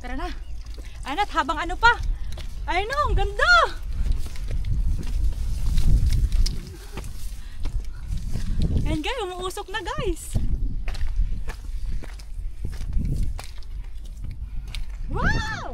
Tara na. Ayun at habang ano pa. Ayun o, ang ganda. Ayan guys, umuusok na guys. Wow!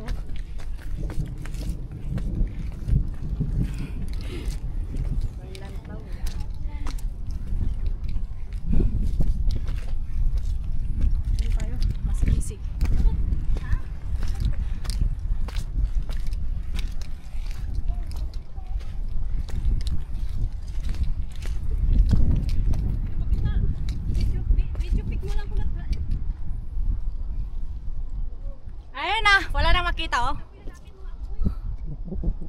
Wala nang makita oh.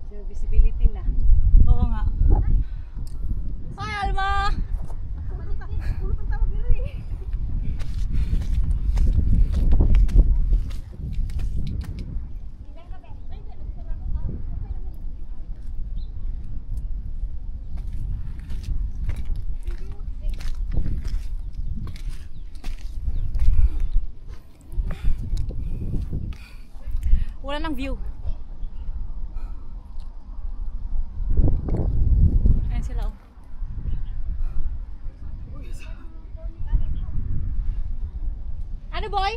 Zero visibility na. Oo nga. Hi Alma! Wala nang view. Ayan sila oh. Ano boy?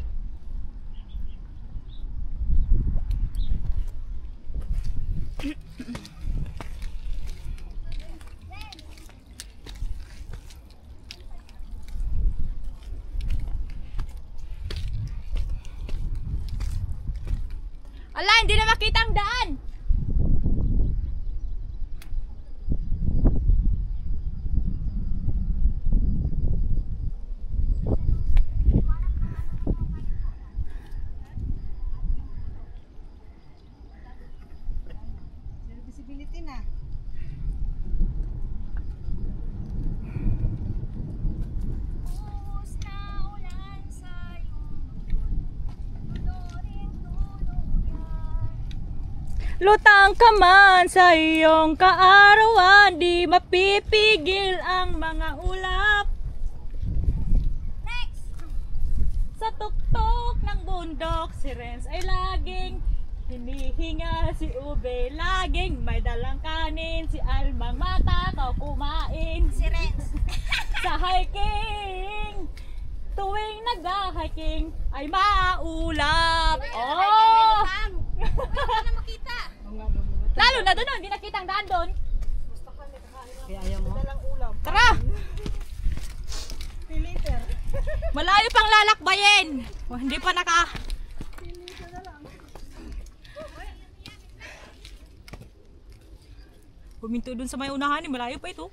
Ala, hindi na makita ang daan. Zero visibility na. Lutang ka man sa iyong kaarawan, di mapipigil ang mga ulap. Next! Sa tuktok ng bundok, si Renz ay laging hinihinga, si Ube laging may dalang kanin, si Almang matakaw kumain. Si Renz! Sa hiking, tuwing nag-hiking ay maulap. Oh! Lalo na doon, hindi nakita ang daan doon. Kaya ayaw mo? Tara! Malayo pang lalakbayin. Oh, hindi pa naka... Huminto doon sa may unahan, malayo pa ito.